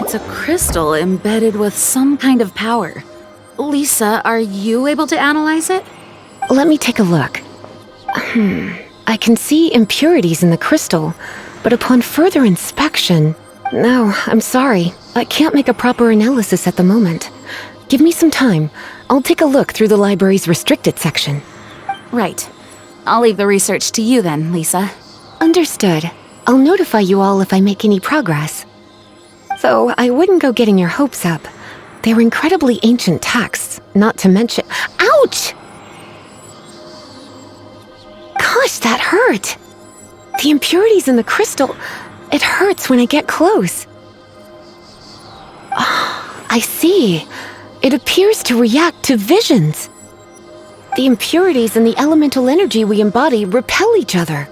It's a crystal embedded with some kind of power. Lisa, are you able to analyze it? Let me take a look. I can see impurities in the crystal, but upon further inspection... No, I'm sorry. I can't make a proper analysis at the moment. Give me some time. I'll take a look through the library's restricted section. Right. I'll leave the research to you then, Lisa. Understood. I'll notify you all if I make any progress. Though I wouldn't go getting your hopes up. They're incredibly ancient texts, not to mention... Ouch! Gosh, that hurt! The impurities in the crystal... It hurts when I get close. Oh, I see. It appears to react to visions. The impurities and the elemental energy we embody repel each other.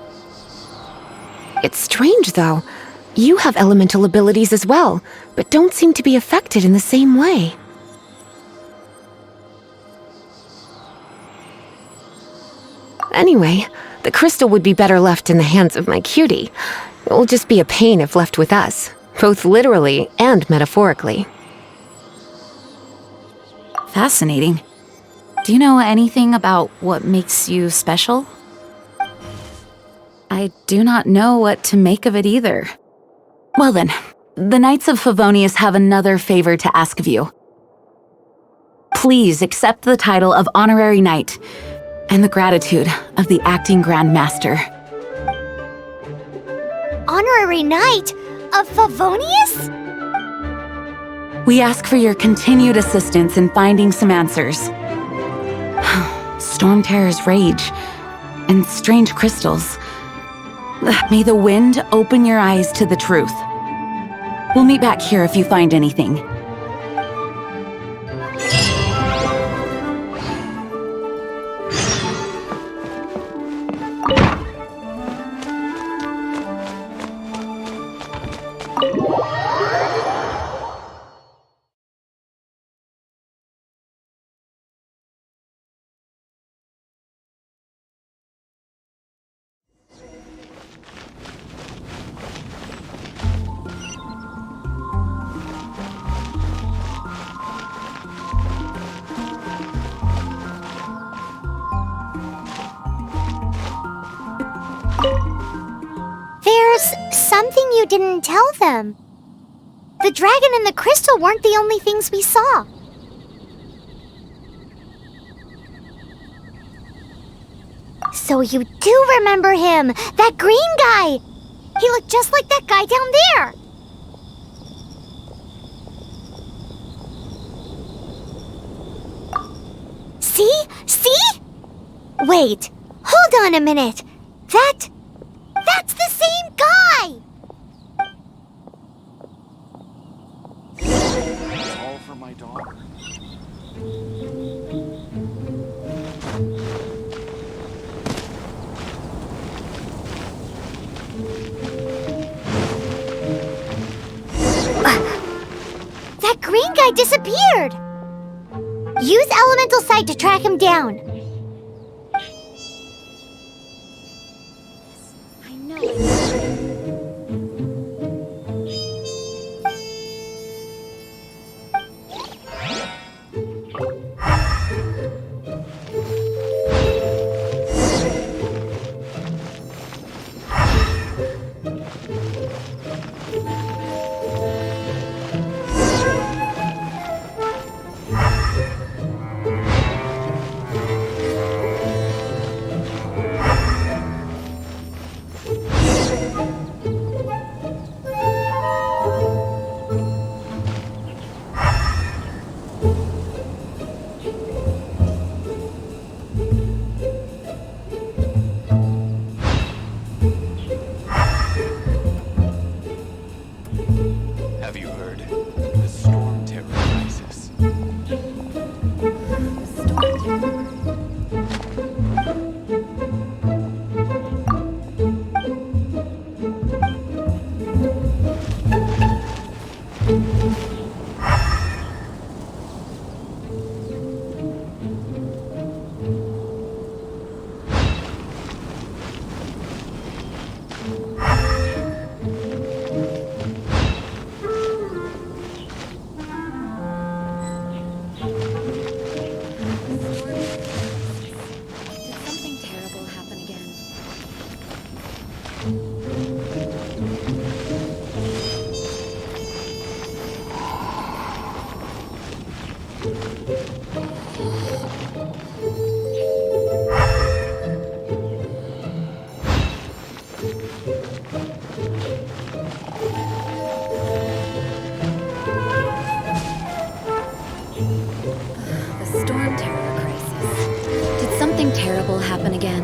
It's strange, though. You have elemental abilities as well, but don't seem to be affected in the same way. Anyway, the crystal would be better left in the hands of my cutie. It will just be a pain if left with us, both literally and metaphorically. Fascinating. Do you know anything about what makes you special? I do not know what to make of it either. Well then, the Knights of Favonius have another favor to ask of you. Please accept the title of Honorary Knight and the gratitude of the Acting Grand Master. Honorary Knight of Favonius? We ask for your continued assistance in finding some answers. Storm terrors rage, and strange crystals. May the wind open your eyes to the truth. We'll meet back here if you find anything. There's something you didn't tell them. The dragon and the crystal weren't the only things we saw. So you do remember him, that green guy! He looked just like that guy down there! See? See? Wait, hold on a minute. That's the same guy! It's all for my daughter. That green guy disappeared! Use Elemental Sight to track him down. I know it. happen again.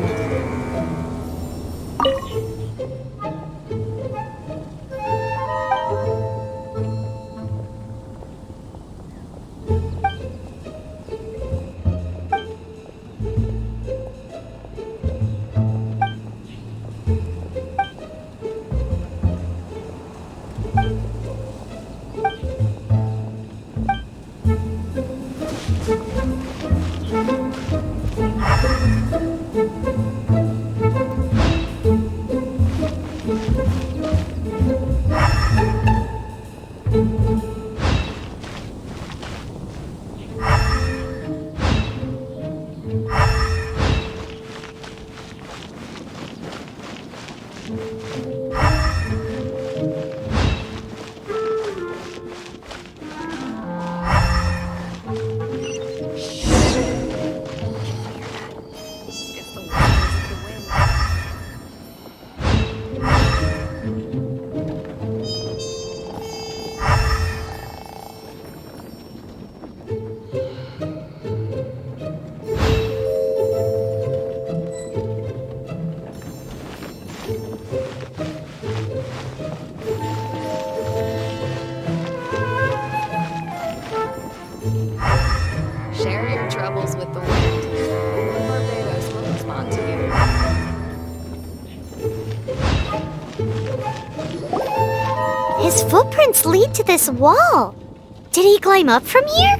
Share your troubles with the wind. Barbados will respond to you. His footprints lead to this wall. Did he climb up from here?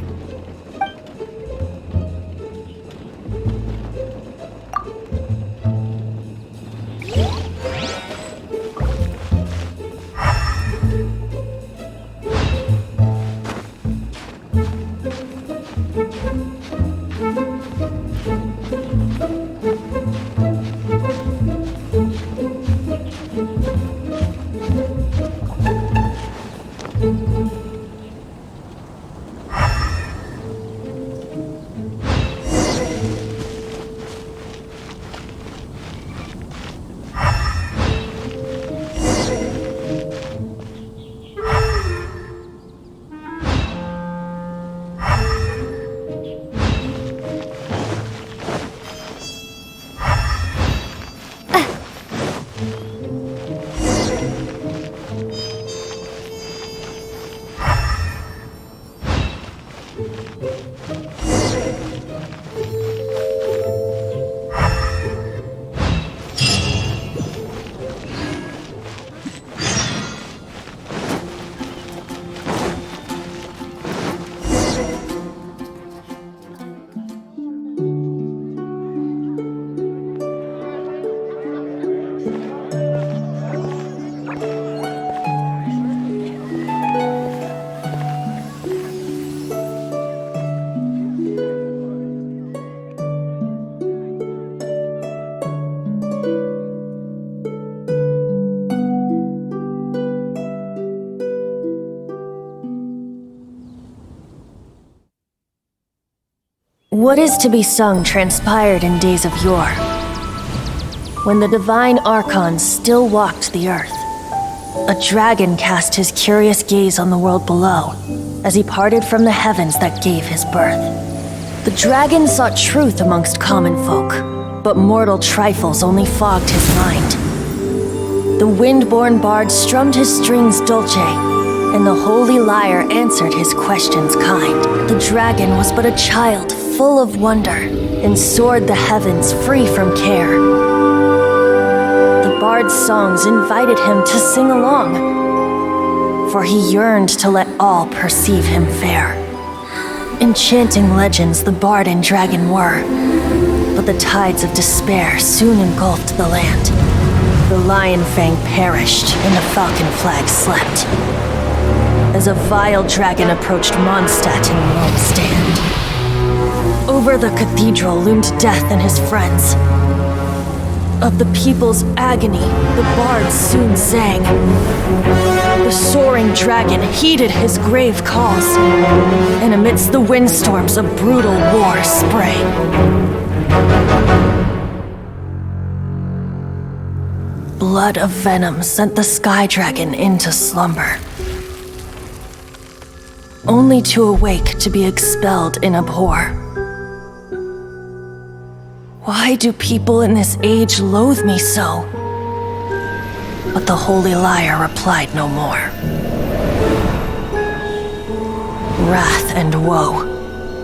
What is to be sung transpired in days of yore, when the divine archons still walked the earth. A dragon cast his curious gaze on the world below, as he parted from the heavens that gave his birth. The dragon sought truth amongst common folk, but mortal trifles only fogged his mind. The wind-born bard strummed his strings dulce, and the holy lyre answered his questions kind. The dragon was but a child full of wonder, and soared the heavens free from care. The bard's songs invited him to sing along, for he yearned to let all perceive him fair. Enchanting legends the bard and dragon were, but the tides of despair soon engulfed the land. The lion fang perished, and the falcon flag slept, as a vile dragon approached Mondstadt in Rome's stand. Over the cathedral loomed death and his friends. Of the people's agony, the bards soon sang. The soaring dragon heeded his grave calls, and amidst the windstorms a brutal war sprang. Blood of venom sent the sky dragon into slumber, only to awake to be expelled in abhor. Why do people in this age loathe me so? But the Holy Liar replied no more. Wrath and woe,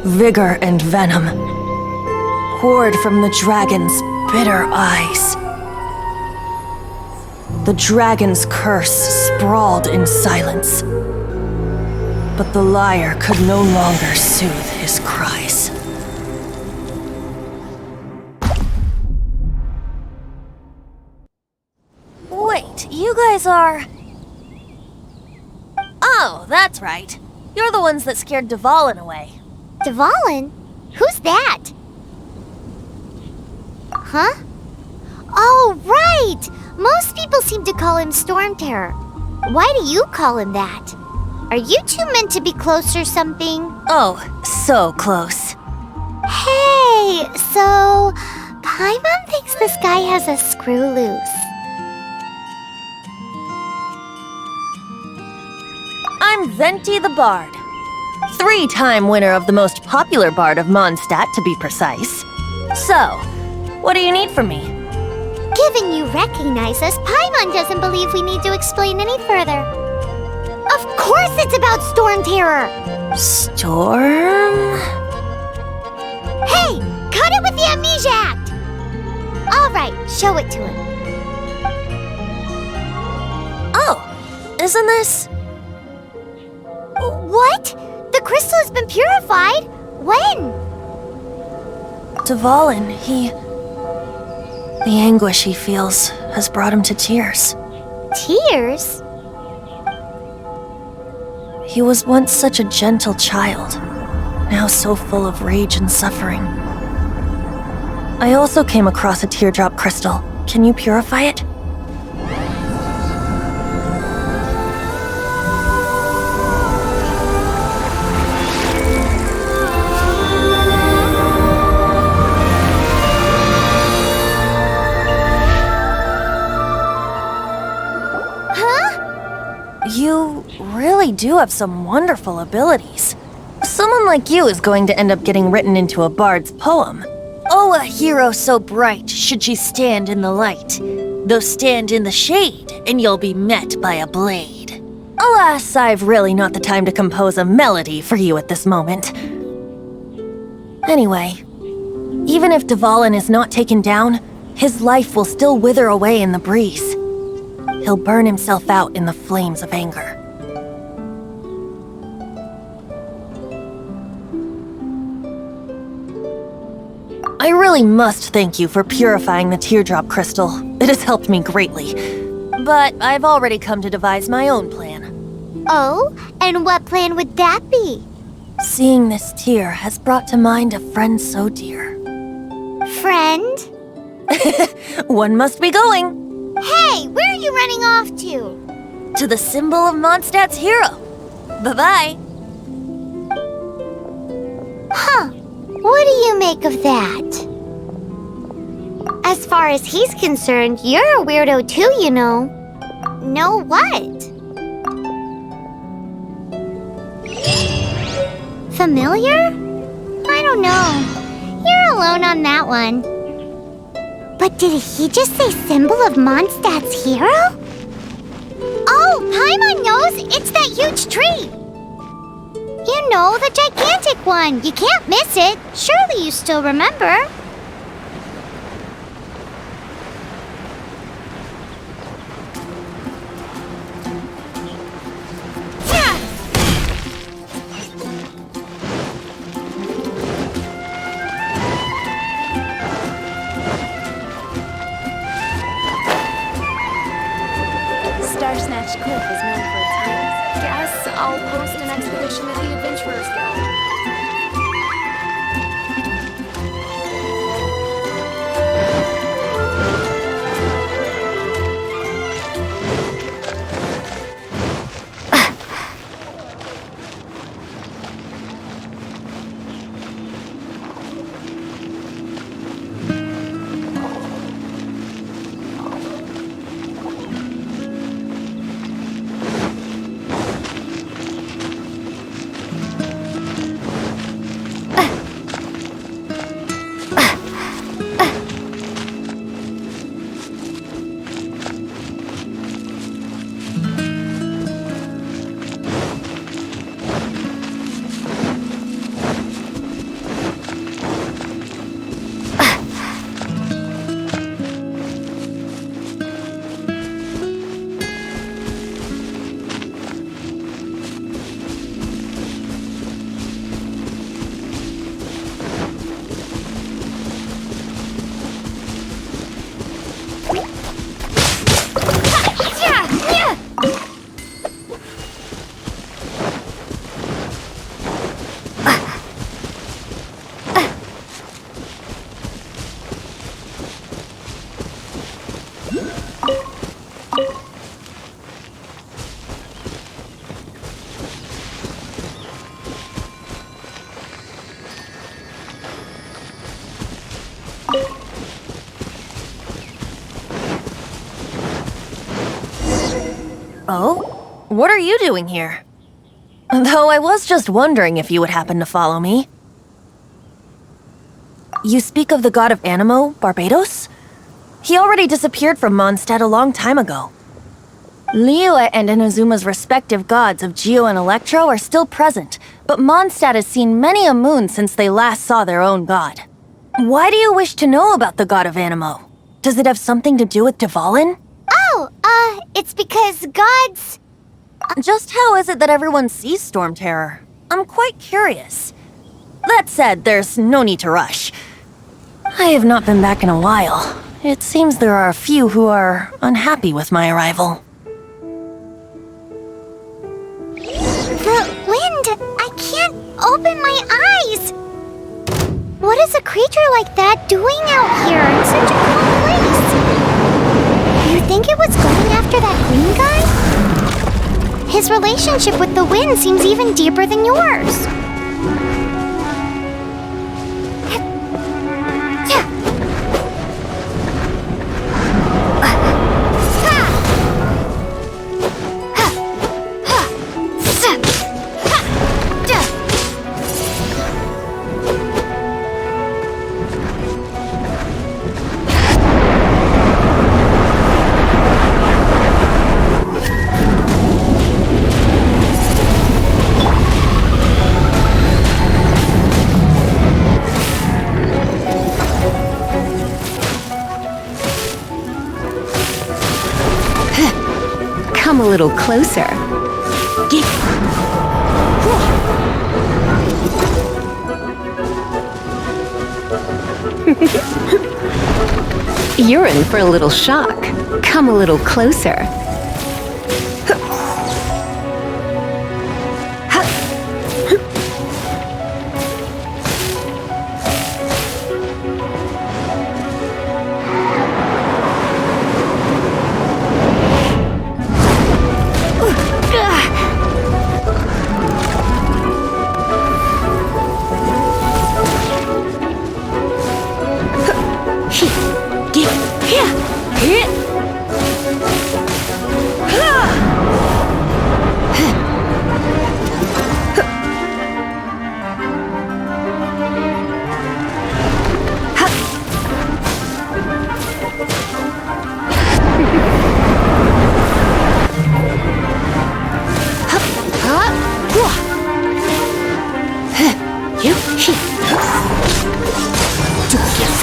vigor and venom, poured from the dragon's bitter eyes. The dragon's curse sprawled in silence, but the liar could no longer soothe his cries. Wait, you guys are... Oh, that's right. You're the ones that scared Dvalin away. Dvalin? Who's that? Huh? Oh, right! Most people seem to call him Storm Terror. Why do you call him that? Are you two meant to be close or something? Oh, so close. Hey, so... Paimon thinks this guy has a screw loose. I'm Venti the Bard. 3-time winner of the most popular bard of Mondstadt, to be precise. So, what do you need from me? Given you recognize us, Paimon doesn't believe we need to explain any further. Of course it's about Storm Terror! Storm? Hey! Cut it with the Amnesia Act! Alright, show it to him. Oh, isn't this... What? The crystal has been purified? When? Dvalin, the anguish he feels has brought him to tears. Tears? He was once such a gentle child, now so full of rage and suffering. I also came across a teardrop crystal. Can you purify it? You really do have some wonderful abilities. Someone like you is going to end up getting written into a bard's poem. Oh, a hero so bright should she stand in the light, though stand in the shade, and you'll be met by a blade. Alas, I've really not the time to compose a melody for you at this moment. Anyway, even if Dvalin is not taken down, his life will still wither away in the breeze. He'll burn himself out in the flames of anger. I really must thank you for purifying the teardrop crystal. It has helped me greatly. But I've already come to devise my own plan. Oh, and what plan would that be? Seeing this tear has brought to mind a friend so dear. Friend? One must be going. Hey, where are you running off to? To the symbol of Mondstadt's hero. Bye-bye. Huh. What do you make of that? As far as he's concerned, you're a weirdo too, you know. Know what? Familiar? I don't know. You're alone on that one. But did he just say symbol of Mondstadt's hero? Oh, Paimon knows! It's that huge tree! You know, the gigantic one! You can't miss it! Surely you still remember? Star Snatch Cliff is known for its heights. Guess I'll post an expedition to the Adventurers Guild. Oh? What are you doing here? Though I was just wondering if you would happen to follow me. You speak of the god of Animo, Barbados? He already disappeared from Mondstadt a long time ago. Liyue and Inazuma's respective gods of Geo and Electro are still present, but Mondstadt has seen many a moon since they last saw their own god. Why do you wish to know about the god of Animo? Does it have something to do with Dvalin? Oh, it's because gods... Just how is it that everyone sees Storm Terror? I'm quite curious. That said, there's no need to rush. I have not been back in a while. It seems there are a few who are unhappy with my arrival. The wind! I can't open my eyes! What is a creature like that doing out here in such a cold place? You think it was going after that green guy? His relationship with the wind seems even deeper than yours. Come a little closer. You're in for a little shock. Come a little closer.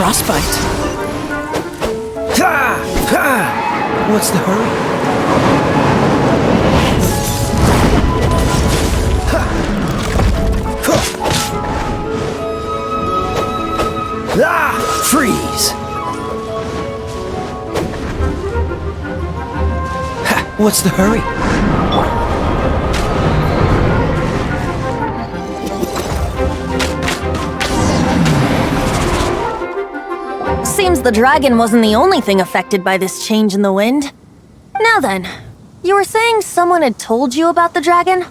Frostbite. Ha! Ha! What's the hurry? Ha! Ha! Ah! Freeze! Ha! What's the hurry? Seems the dragon wasn't the only thing affected by this change in the wind. Now then, you were saying someone had told you about the dragon?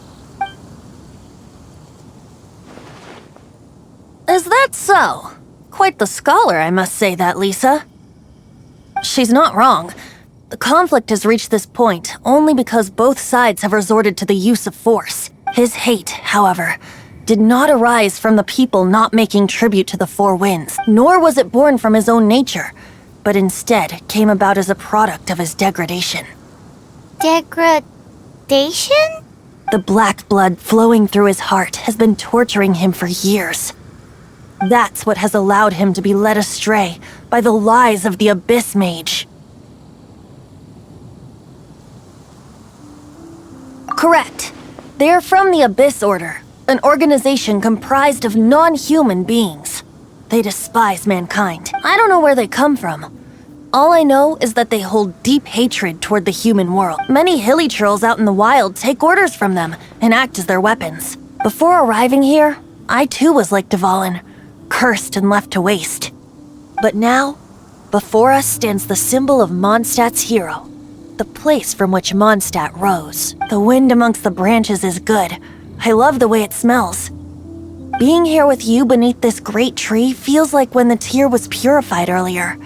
Is that so? Quite the scholar, I must say that, Lisa. She's not wrong. The conflict has reached this point only because both sides have resorted to the use of force. His hate, however, did not arise from the people not making tribute to the Four Winds, nor was it born from his own nature, but instead came about as a product of his degradation. Degradation? The black blood flowing through his heart has been torturing him for years. That's what has allowed him to be led astray by the lies of the Abyss Mage. Correct. They are from the Abyss Order, an organization comprised of non-human beings. They despise mankind. I don't know where they come from. All I know is that they hold deep hatred toward the human world. Many hilly trolls out in the wild take orders from them and act as their weapons. Before arriving here, I too was like Dvalin, cursed and left to waste. But now, before us stands the symbol of Mondstadt's hero, the place from which Mondstadt rose. The wind amongst the branches is good. I love the way it smells. Being here with you beneath this great tree feels like when the tear was purified earlier.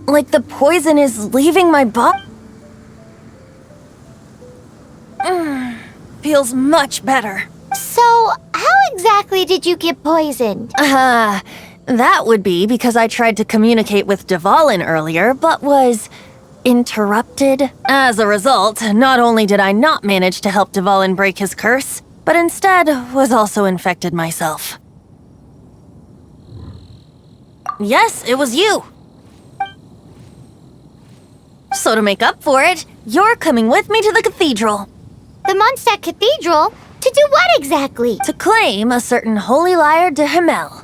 Like the poison is leaving my body. feels much better. So, how exactly did you get poisoned? That would be because I tried to communicate with Dvalin earlier, but was interrupted. As a result, not only did I not manage to help Dvalin break his curse, but instead was also infected myself. Yes, it was you. So to make up for it, you're coming with me to the cathedral. The Mondstadt Cathedral? To do what exactly? To claim a certain holy lyre de Himmel.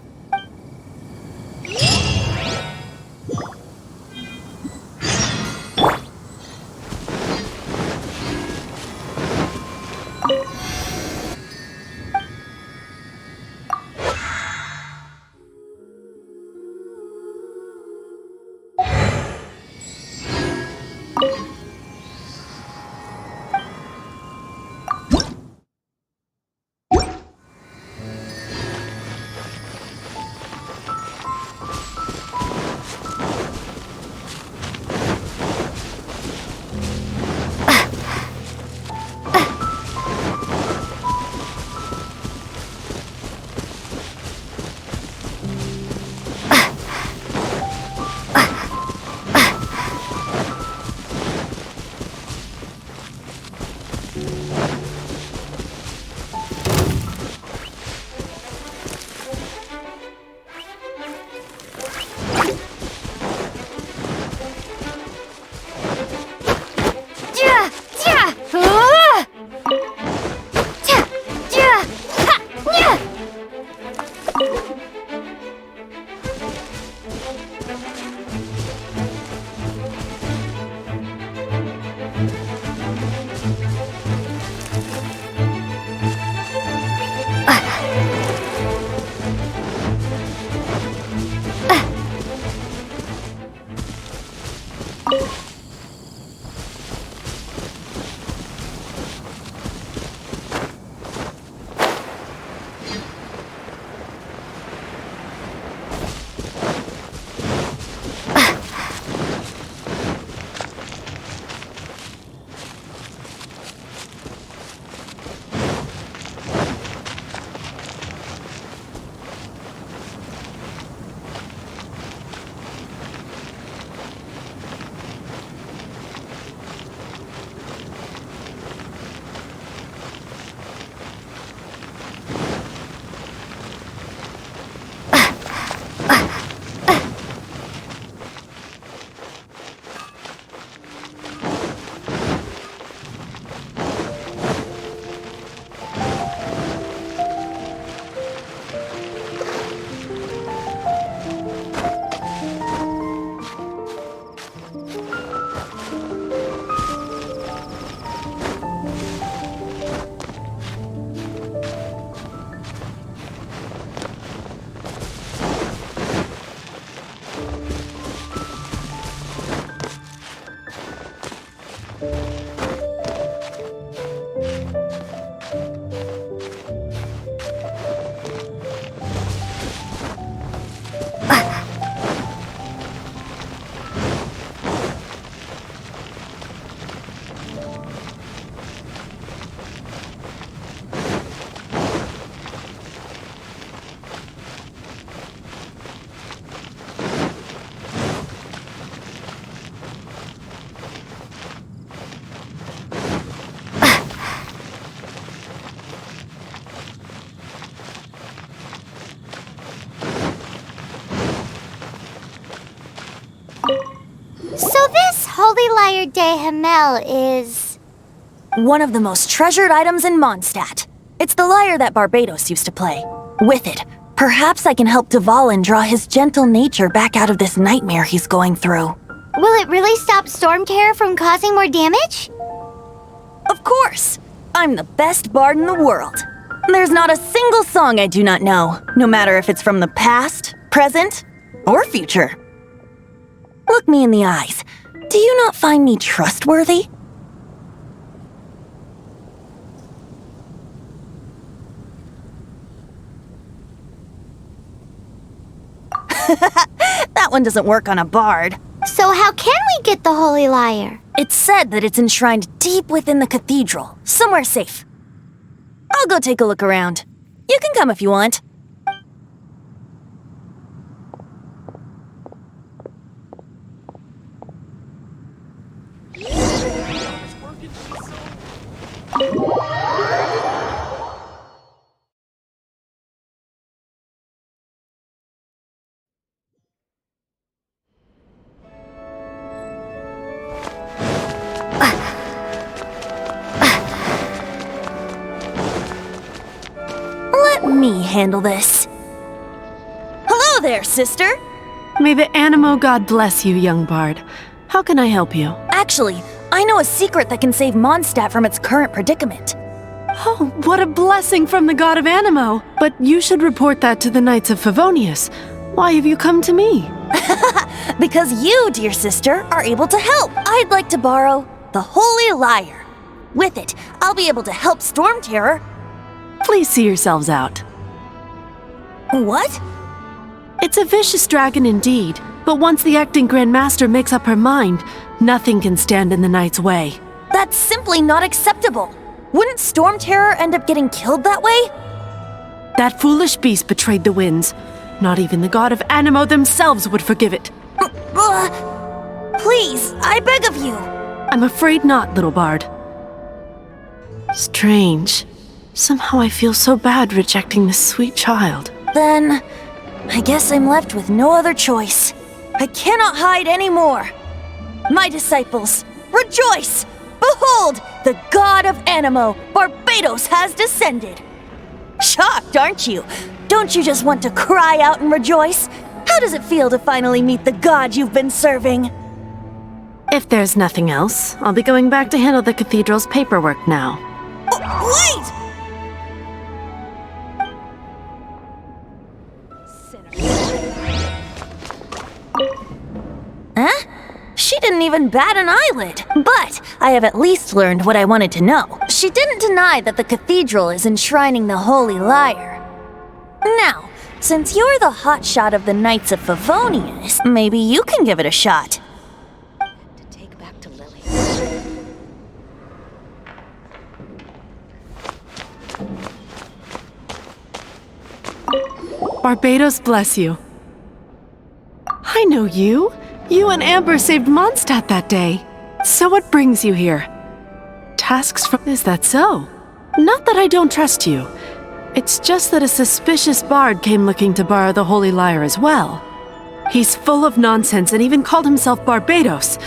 So this Holy Lyre de Himmel is... one of the most treasured items in Mondstadt. It's the lyre that Barbados used to play. With it, perhaps I can help Dvalin draw his gentle nature back out of this nightmare he's going through. Will it really stop Storm Terror from causing more damage? Of course! I'm the best bard in the world. There's not a single song I do not know, no matter if it's from the past, present, or future. Look me in the eyes. Do you not find me trustworthy? That one doesn't work on a bard. So how can we get the Holy Lyre? It's said that it's enshrined deep within the cathedral, somewhere safe. I'll go take a look around. You can come if you want. Let me handle this. Hello there, sister! May the Animo God bless you, young bard. How can I help you? Actually, I know a secret that can save Mondstadt from its current predicament. Oh, what a blessing from the god of Animo! But you should report that to the Knights of Favonius. Why have you come to me? Because you, dear sister, are able to help. I'd like to borrow the Holy Lyre. With it, I'll be able to help Storm Terror. Please see yourselves out. What? It's a vicious dragon indeed, but once the acting Grand Master makes up her mind, nothing can stand in the Knight's way. That's simply not acceptable. Wouldn't Storm Terror end up getting killed that way? That foolish beast betrayed the winds. Not even the god of Animo themselves would forgive it. Please, I beg of you. I'm afraid not, little bard. Strange. Somehow I feel so bad rejecting this sweet child. Then, I guess I'm left with no other choice. I cannot hide anymore. My disciples, rejoice! Behold, the god of Animo, Barbados, has descended. Shocked, aren't you? Don't you just want to cry out and rejoice? How does it feel to finally meet the god you've been serving? If there's nothing else, I'll be going back to handle the cathedral's paperwork now. Wait! Huh? She didn't even bat an eyelid. But I have at least learned what I wanted to know. She didn't deny that the cathedral is enshrining the Holy Lyre. Now, since you're the hotshot of the Knights of Favonius, maybe you can give it a shot. To take back to Lily. Barbados bless you. I know you. You and Amber saved Mondstadt that day. So what brings you here? Tasks from... Is that so? Not that I don't trust you. It's just that a suspicious bard came looking to borrow the Holy Lyre as well. He's full of nonsense and even called himself Barbados.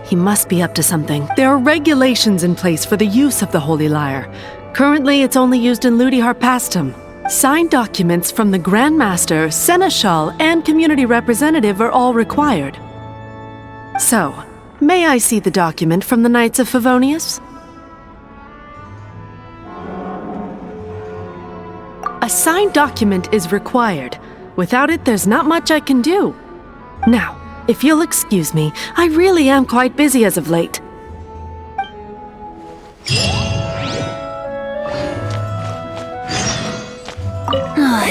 He must be up to something. There are regulations in place for the use of the Holy Lyre. Currently, it's only used in Ludi Harpastum. Signed documents from the Grand Master, Seneschal, and community representative are all required. So, may I see the document from the Knights of Favonius? A signed document is required. Without it, there's not much I can do. Now, if you'll excuse me, I really am quite busy as of late.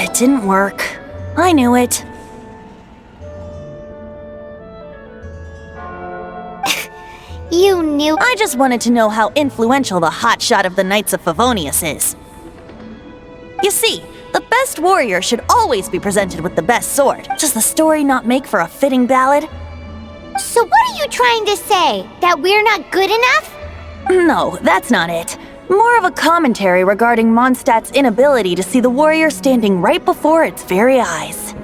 It didn't work. I knew it. You knew. I just wanted to know how influential the hotshot of the Knights of Favonius is. You see, the best warrior should always be presented with the best sword. Does the story not make for a fitting ballad? So what are you trying to say? That we're not good enough? No, that's not it. More of a commentary regarding Mondstadt's inability to see the warrior standing right before its very eyes.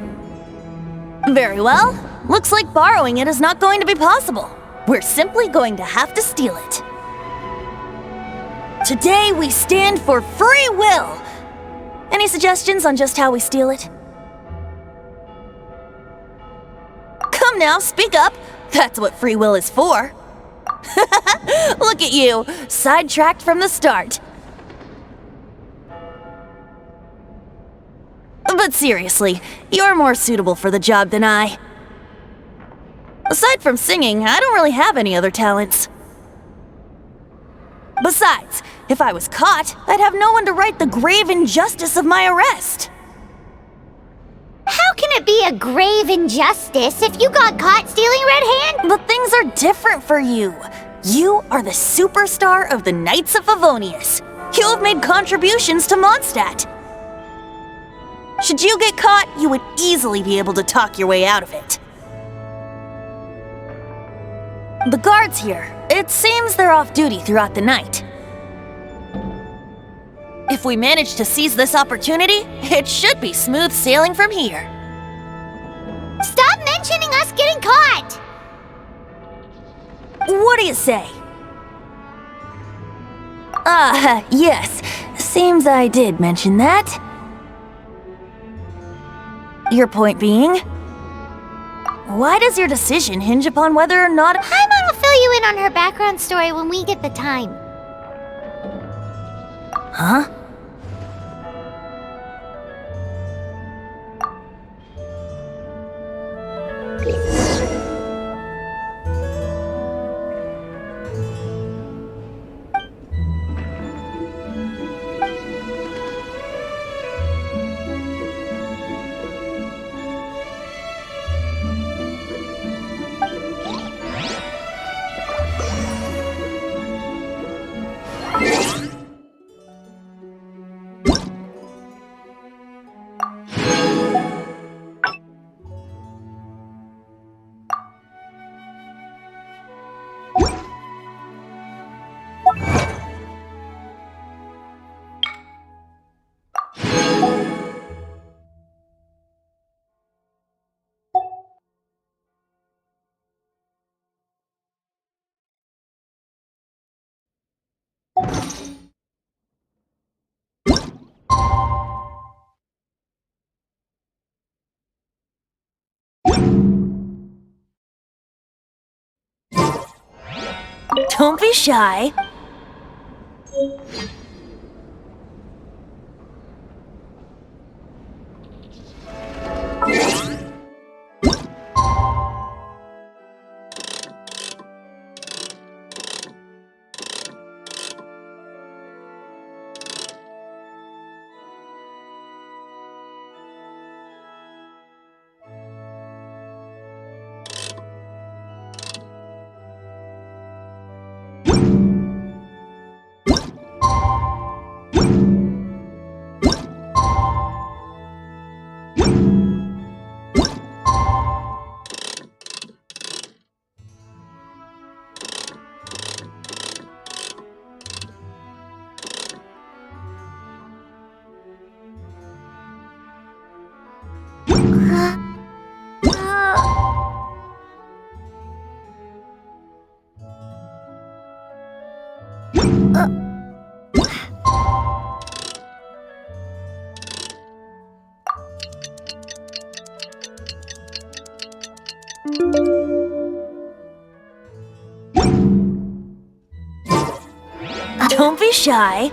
Very well. Looks like borrowing it is not going to be possible. We're simply going to have to steal it. Today we stand for free will. Any suggestions on just how we steal it? Come now, speak up. That's what free will is for. Look at you, sidetracked from the start. But seriously, you're more suitable for the job than I. Aside from singing, I don't really have any other talents. Besides, if I was caught, I'd have no one to right the grave injustice of my arrest. How can it be a grave injustice if you got caught stealing Red Hand? But things are different for you. You are the superstar of the Knights of Favonius. You have made contributions to Mondstadt. Should you get caught, you would easily be able to talk your way out of it. The guards here, it seems they're off duty throughout the night. If we manage to seize this opportunity, it should be smooth sailing from here. Stop mentioning us getting caught! What do you say? Yes. Seems I did mention that. Your point being? Why does your decision hinge upon whether or not— Paimon will fill you in on her background story when we get the time. Huh? Don't be shy. Don't be shy.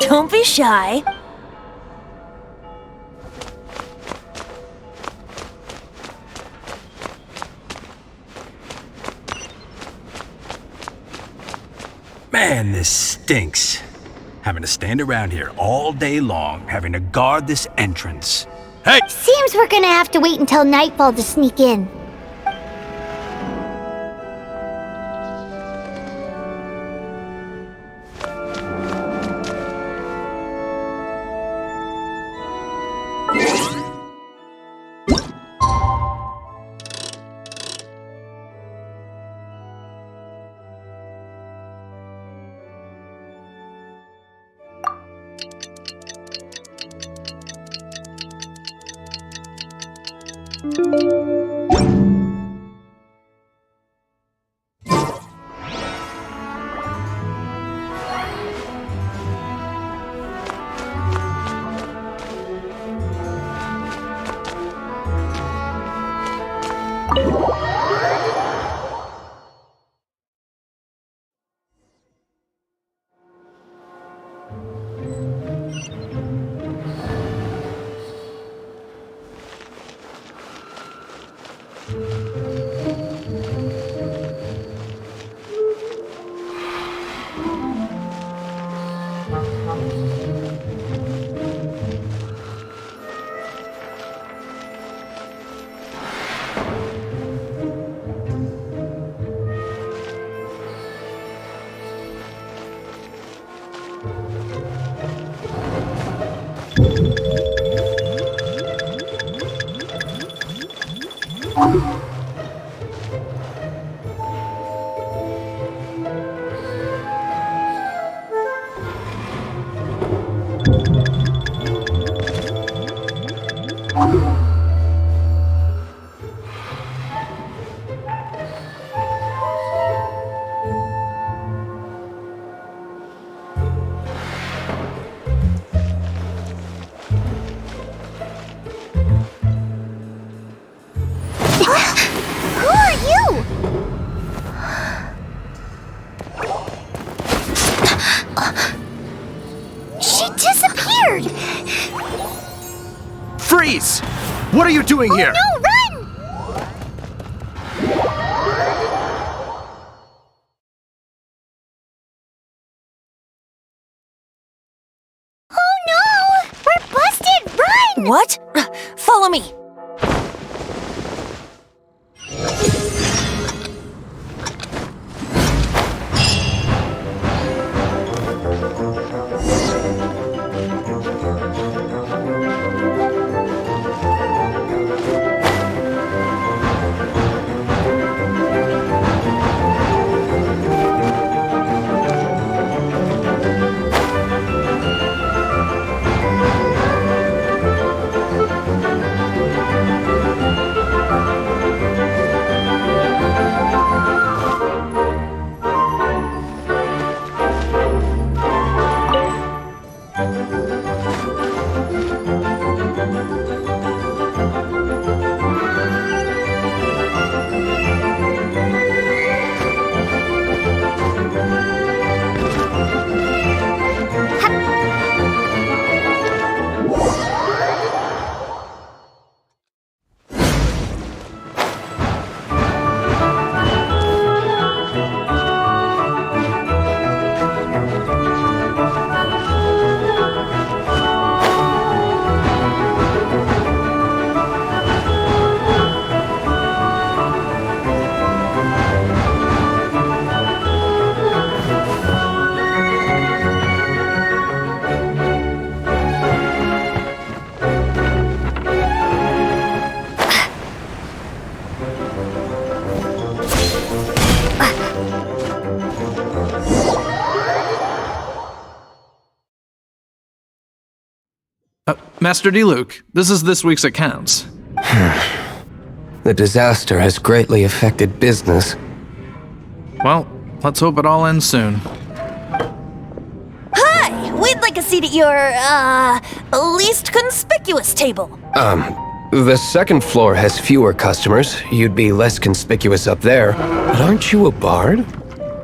Don't be shy. Man, this stinks. Having to stand around here all day long, having to guard this entrance. Hey! Seems we're gonna have to wait until nightfall to sneak in. Who are you? She disappeared! Freeze! What are you doing here? No, run! Oh no! We're busted! Run! What? Follow me. Master Diluc, this is this week's accounts. The disaster has greatly affected business. Well, let's hope it all ends soon. Hi! We'd like a seat at your, least conspicuous table. The second floor has fewer customers. You'd be less conspicuous up there. But aren't you a bard?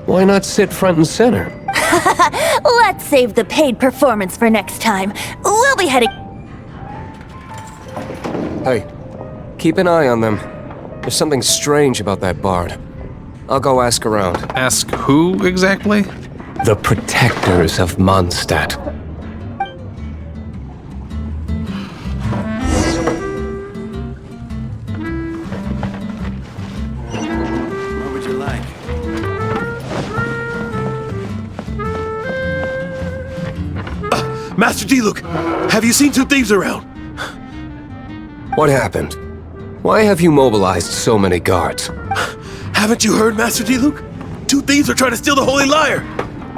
Why not sit front and center? Let's save the paid performance for next time. We'll be heading... Hey, keep an eye on them. There's something strange about that bard. I'll go ask around. Ask who exactly? The protectors of Mondstadt. What would you like? Master Diluc, have you seen two thieves around? What happened? Why have you mobilized so many guards? Haven't you heard, Master Diluc? Two thieves are trying to steal the Holy Lyre!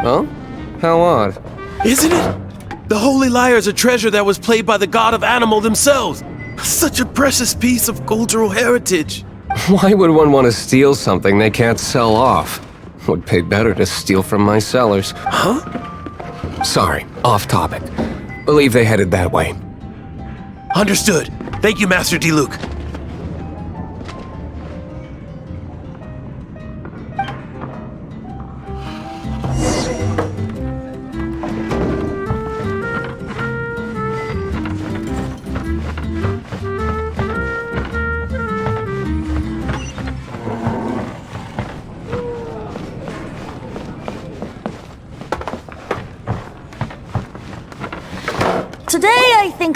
Huh? How odd. Isn't it? The Holy Lyre is a treasure that was played by the god of animal themselves. Such a precious piece of cultural heritage. Why would one want to steal something they can't sell off? Would pay better to steal from my sellers. Huh? Sorry, off topic. Believe they headed that way. Understood. Thank you, Master Diluc.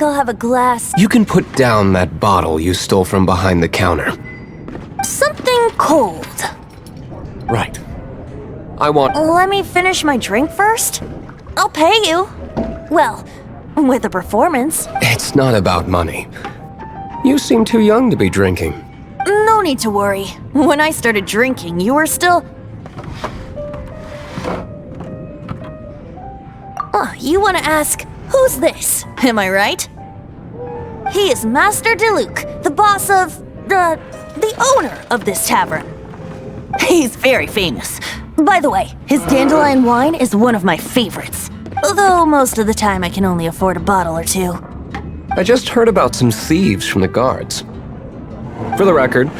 think I'll have a glass. You can put down that bottle you stole from behind the counter. Something cold. Right. I want... Let me finish my drink first. I'll pay you. Well, with a performance. It's not about money. You seem too young to be drinking. No need to worry. When I started drinking, you were still... Oh, you want to ask, who's this? Am I right? He is Master Diluc, the boss of... the owner of this tavern. He's very famous. By the way, his dandelion wine is one of my favorites. Although most of the time I can only afford a bottle or two. I just heard about some thieves from the guards. For the record,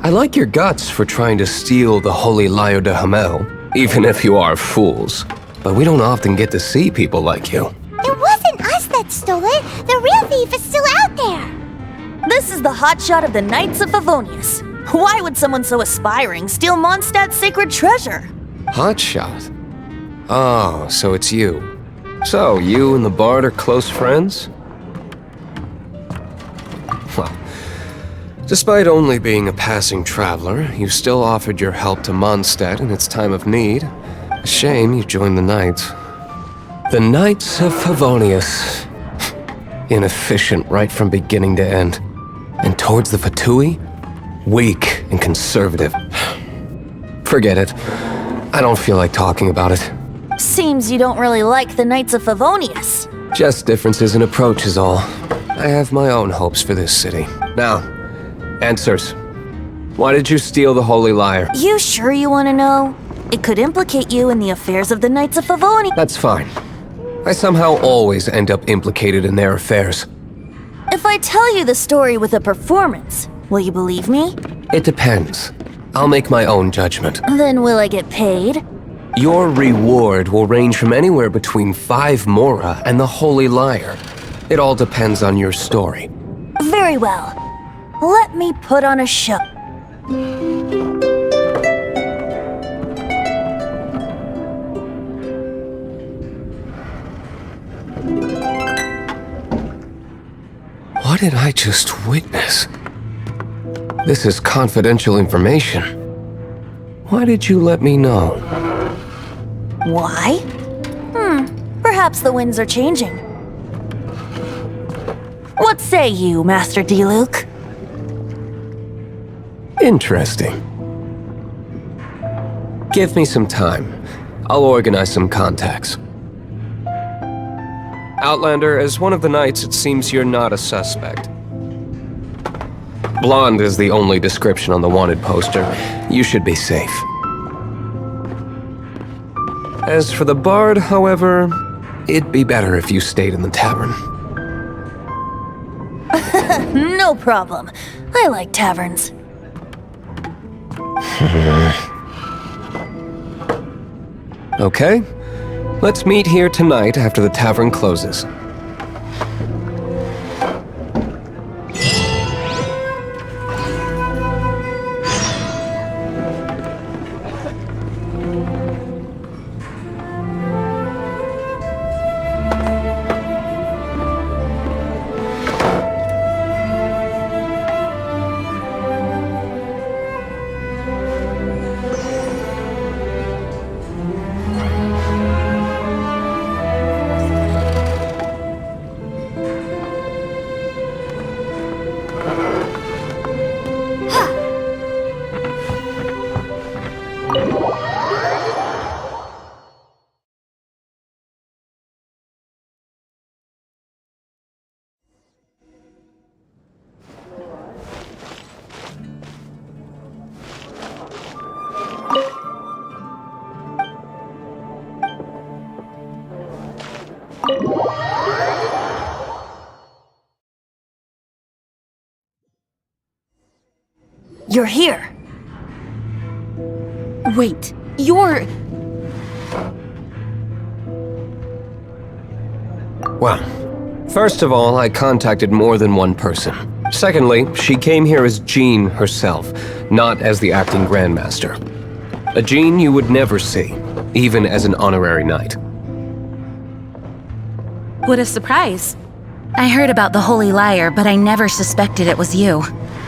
I like your guts for trying to steal the Holy Lyre de Hamel, even if you are fools. But we don't often get to see people like you. It wasn't us that stole it. The real thief is still out there. This is the hotshot of the Knights of Favonius. Why would someone so aspiring steal Mondstadt's sacred treasure? Hotshot? Oh, so it's you. So, you and the bard are close friends? Well, despite only being a passing traveler, you still offered your help to Mondstadt in its time of need. A shame you joined the Knights. The Knights of Favonius. Inefficient right from beginning to end. And towards the Fatui? Weak and conservative. Forget it. I don't feel like talking about it. Seems you don't really like the Knights of Favonius. Just differences in approach is all. I have my own hopes for this city. Now, answers. Why did you steal the Holy Lyre? You sure you want to know? It could implicate you in the affairs of the Knights of Favonius. That's fine. I somehow always end up implicated in their affairs. If I tell you the story with a performance, will you believe me? It depends. I'll make my own judgment. Then will I get paid? Your reward will range from anywhere between 5 MUAH and the Holy Lyre. It all depends on your story. Very well. Let me put on a show. What did I just witness? This is confidential information. Why did you let me know? Why? Perhaps the winds are changing. What say you, Master Diluc? Interesting. Give me some time. I'll organize some contacts. Outlander, as one of the knights, it seems you're not a suspect. Blonde is the only description on the wanted poster. You should be safe. As for the bard, however, it'd be better if you stayed in the tavern. No problem. I like taverns. Okay. Let's meet here tonight after the tavern closes. You're here. Wait, you're... Well, first of all, I contacted more than one person. Secondly, she came here as Jean herself, not as the acting Grandmaster. A Jean you would never see, even as an honorary knight. What a surprise. I heard about the Holy Lyre, but I never suspected it was you.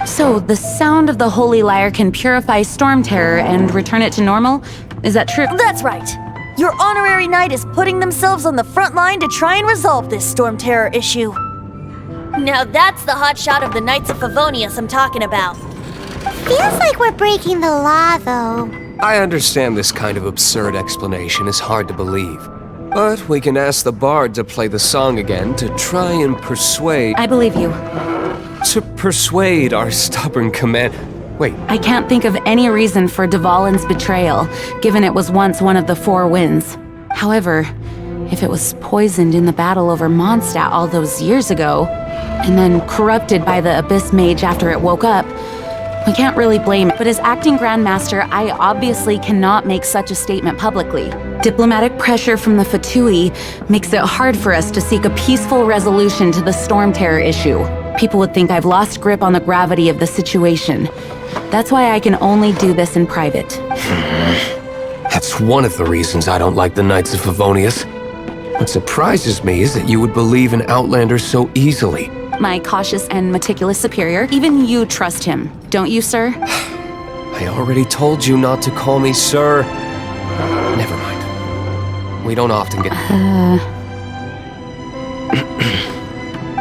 So, the sound of the Holy Lyre can purify Storm Terror and return it to normal? Is that true? That's right. Your honorary knight is putting themselves on the front line to try and resolve this Storm Terror issue. Now that's the hotshot of the Knights of Favonius I'm talking about. Feels like we're breaking the law, though. I understand this kind of absurd explanation is hard to believe. But we can ask the bard to play the song again to try and persuade... I believe you. To persuade our stubborn command... Wait. I can't think of any reason for Dvalin's betrayal, given it was once one of the Four Winds. However, if it was poisoned in the battle over Mondstadt all those years ago, and then corrupted by the Abyss Mage after it woke up, we can't really blame it. But as acting Grandmaster, I obviously cannot make such a statement publicly. Diplomatic pressure from the Fatui makes it hard for us to seek a peaceful resolution to the Storm Terror issue. People would think I've lost grip on the gravity of the situation. That's why I can only do this in private. That's one of the reasons I don't like the Knights of Favonius. What surprises me is that you would believe in Outlanders so easily. My cautious and meticulous superior, even you trust him, don't you, sir? I already told you not to call me sir. Never mind. We don't often get...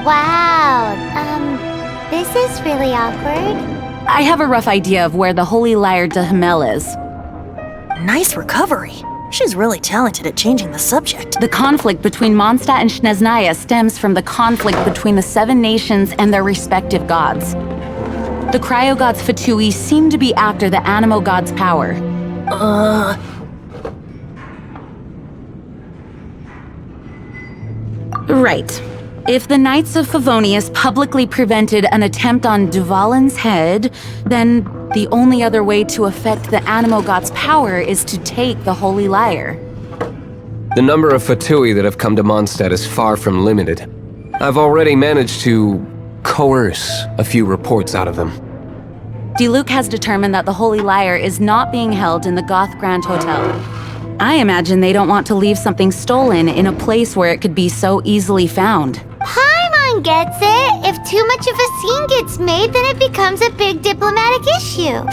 Wow, this is really awkward. I have a rough idea of where the Holy Lyre de Himmel is. Nice recovery. She's really talented at changing the subject. The conflict between Mondstadt and Snezhnaya stems from the conflict between the Seven Nations and their respective gods. The cryo-gods Fatui seem to be after the Animo god's power. Right. If the Knights of Favonius publicly prevented an attempt on Dvalin's head, then the only other way to affect the Animo god's power is to take the Holy Lyre. The number of Fatui that have come to Mondstadt is far from limited. I've already managed to coerce a few reports out of them. Diluc has determined that the Holy Lyre is not being held in the Goth Grand Hotel. I imagine they don't want to leave something stolen in a place where it could be so easily found. Paimon gets it. If too much of a scene gets made, then it becomes a big diplomatic issue.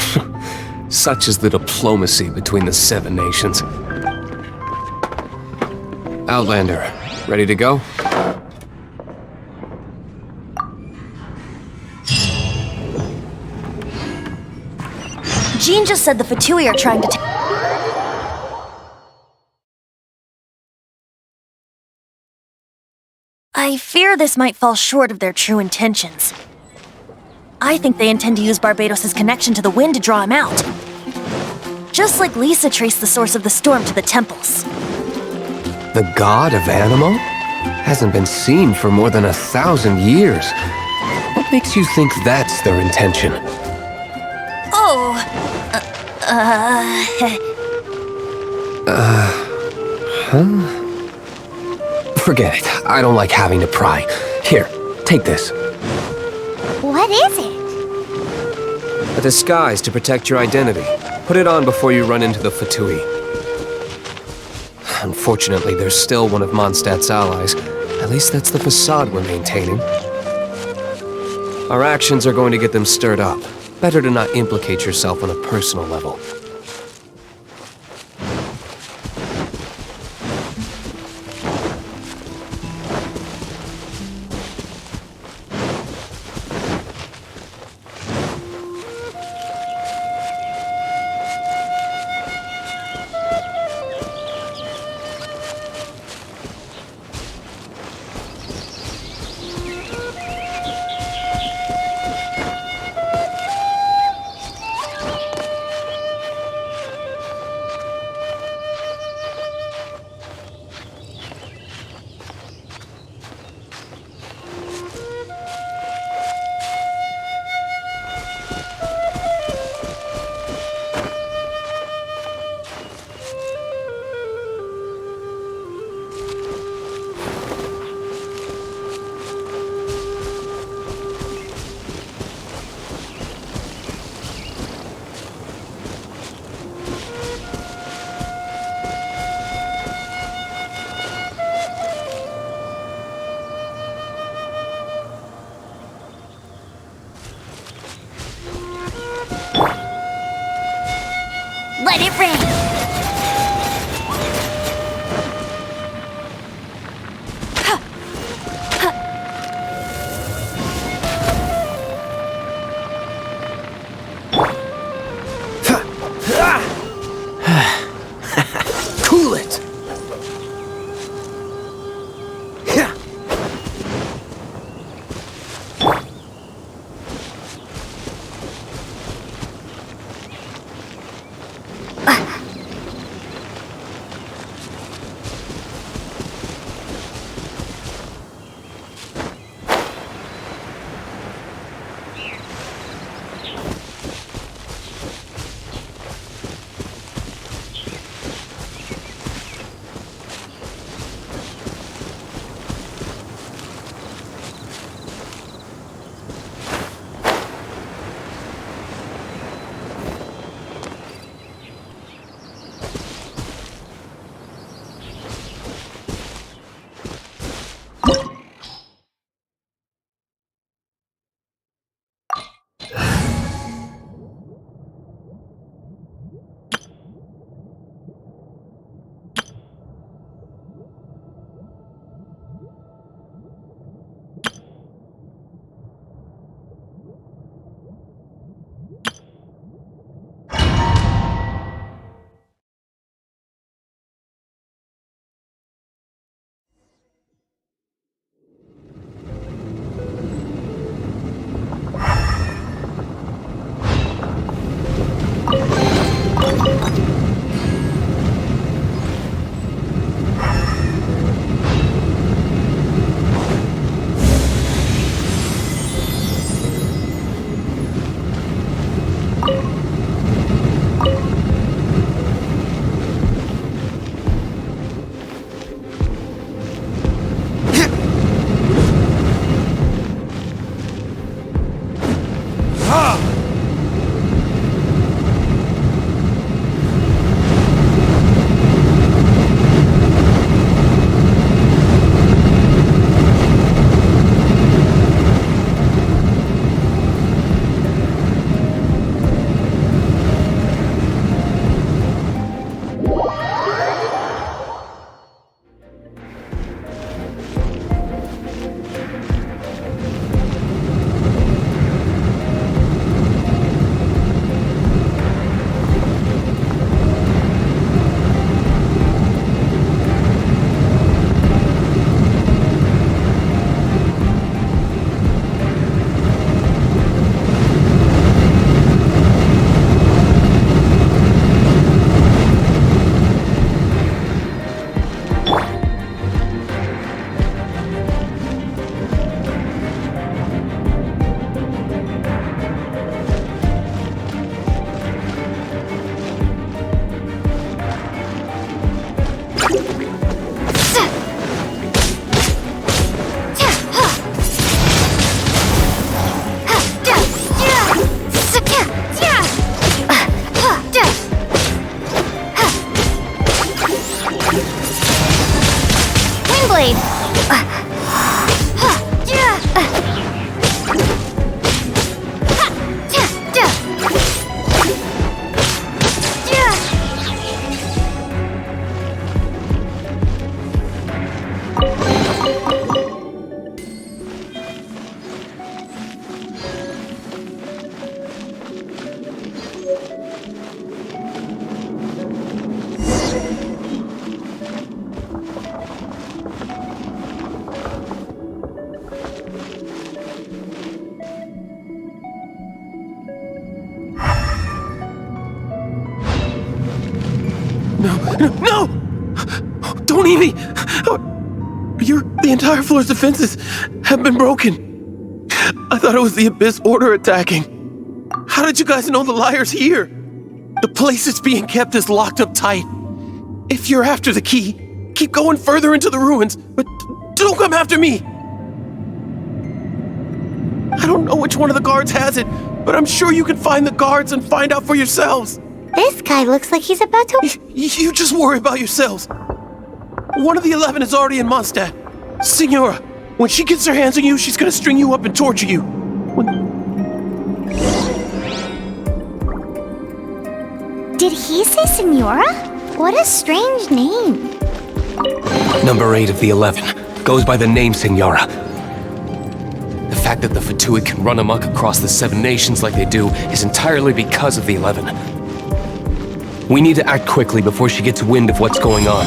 Such is the diplomacy between the Seven Nations. Outlander, ready to go? Jean just said the Fatui are trying to I fear this might fall short of their true intentions. I think they intend to use Barbados' connection to the wind to draw him out. Just like Lisa traced the source of the storm to the temples. The god of Animo? Hasn't been seen for more than 1,000 years. What makes you think that's their intention? Forget it. I don't like having to pry. Here, take this. What is it? A disguise to protect your identity. Put it on before you run into the Fatui. Unfortunately, there's still one of Mondstadt's allies. At least that's the facade we're maintaining. Our actions are going to get them stirred up. Better to not implicate yourself on a personal level. Let it rain! Cool it! No! Don't eat me! The entire floor's defenses have been broken. I thought it was the Abyss Order attacking. How did you guys know the liar's here? The place it's being kept is locked up tight. If you're after the key, keep going further into the ruins, but don't come after me! I don't know which one of the guards has it, but I'm sure you can find the guards and find out for yourselves. This guy looks like he's about to... You just worry about yourselves. One of the 11 is already in Mondstadt. Signora, when she gets her hands on you, she's gonna string you up and torture you. Did he say Senora? What a strange name. Number 8 of the 11 goes by the name Senora. The fact that the Fatui can run amok across the 7 nations like they do is entirely because of the 11. We need to act quickly before she gets wind of what's going on.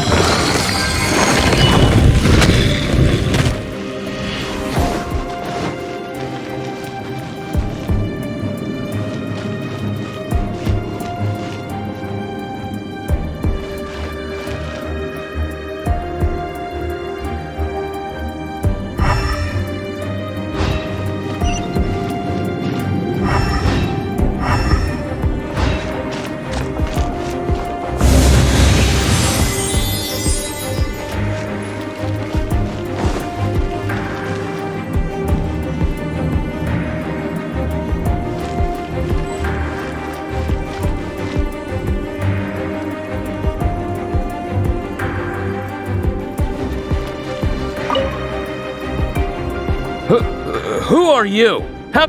Who are you? How...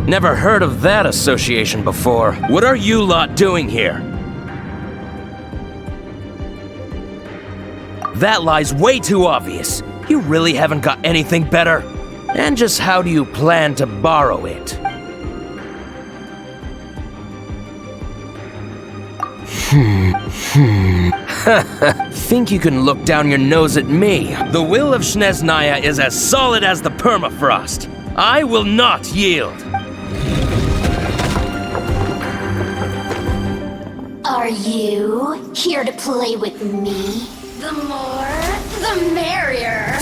Never heard of that association before. What are you lot doing here? That lie's way too obvious. You really haven't got anything better? And just how do you plan to borrow it? Think you can look down your nose at me? The will of Snezhnaya is as solid as the permafrost. I will not yield. Are you here to play with me? The more, the merrier.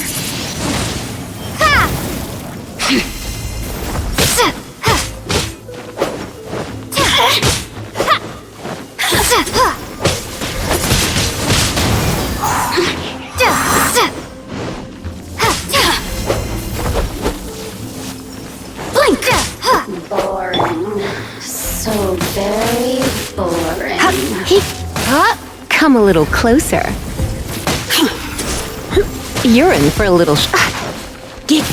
Boring. So very boring. Come a little closer. You're in for a little You've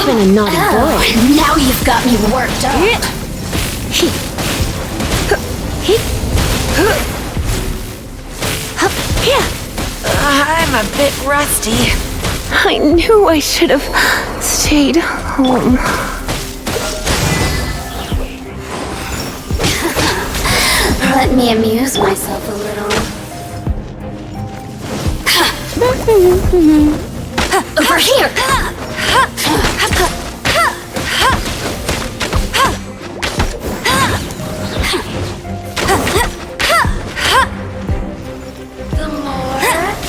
been a naughty boy. Now you've got me worked up. I'm a bit rusty. I knew I should have stayed home. Let me amuse myself a little. Over here! The more,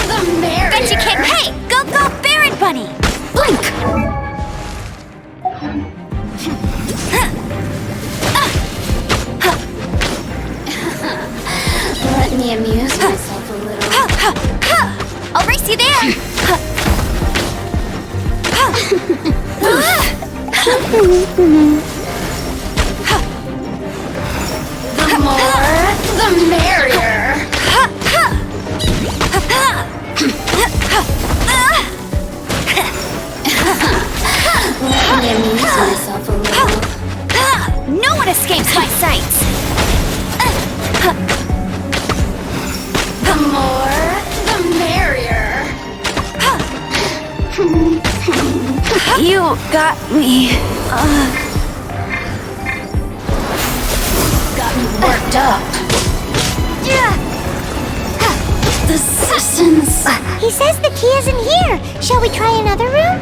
the merrier. Venti Kid, hey! Go, Baron Bunny! Blink! Let me amuse myself a little. I'll race you there! The more, the merrier. Let me amuse myself a little. No one escapes my sights! The more, the merrier. You got me. Got me worked up. The Sissons. He says the key isn't here. Shall we try another room?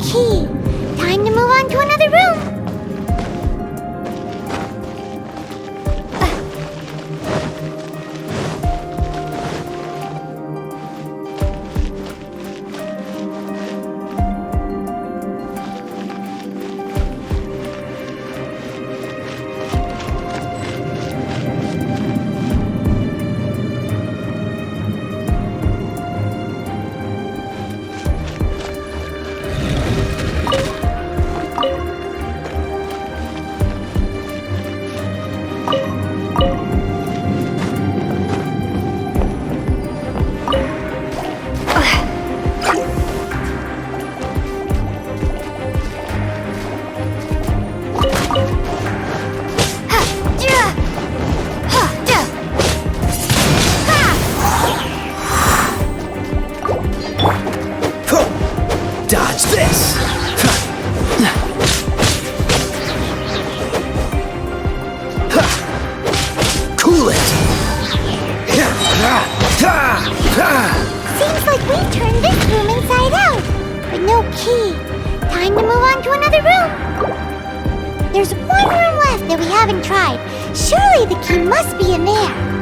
key. Time to move on to another room. Dodge this! Cool it! Seems like we turned this room inside out, but no key. Time to move on to another room. There's one room left that we haven't tried. Surely the key must be in there.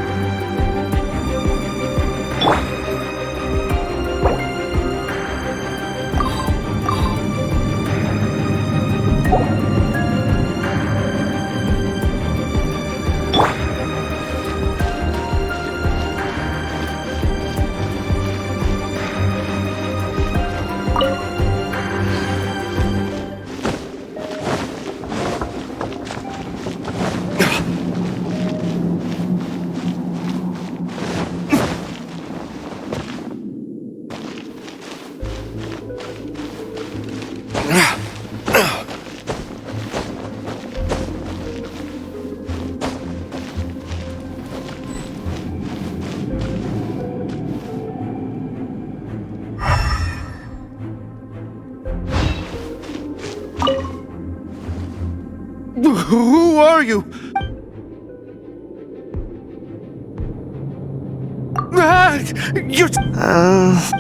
Who are you?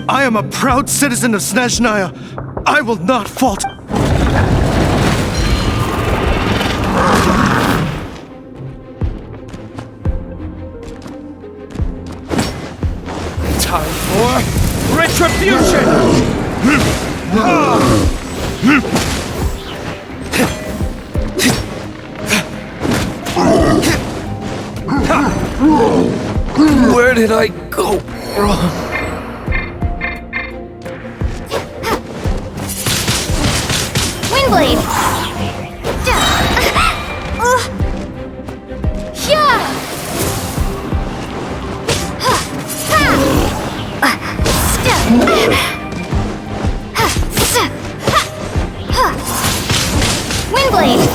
I am a proud citizen of Snezhnaya. I will not falter. Time for retribution! Where did I go wrong? Windblade! Windblade!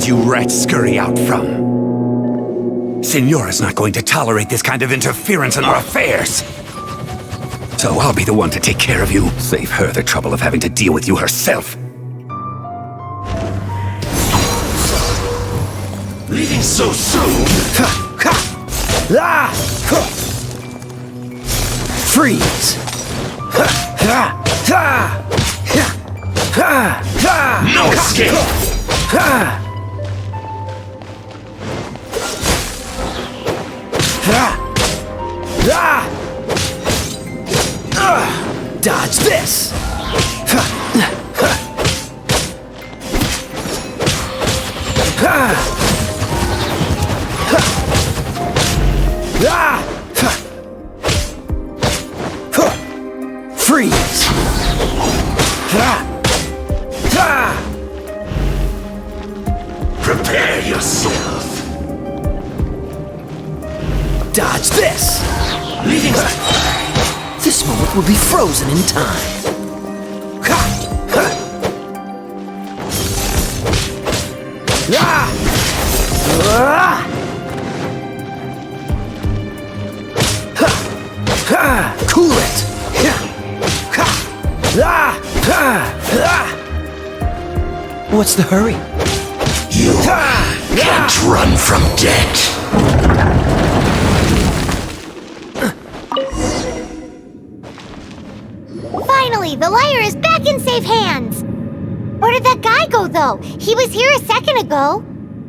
You rats scurry out from. Signora's not going to tolerate this kind of interference in our affairs. So I'll be the one to take care of you. Save her the trouble of having to deal with you herself. Leaving so soon? Freeze! No escape! Dodge this! Freeze! Prepare yourself. Dodge this! Leaving. This moment will be frozen in time. Cool it! What's the hurry? You can't run from death. Finally, the lyre is back in safe hands! Where did that guy go, though? He was here a second ago.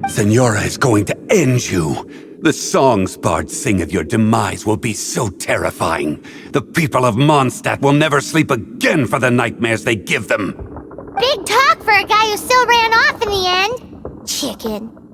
Senora is going to end you. The songs bards sing of your demise will be so terrifying. The people of Mondstadt will never sleep again for the nightmares they give them. Big talk for a guy who still ran off in the end. Chicken.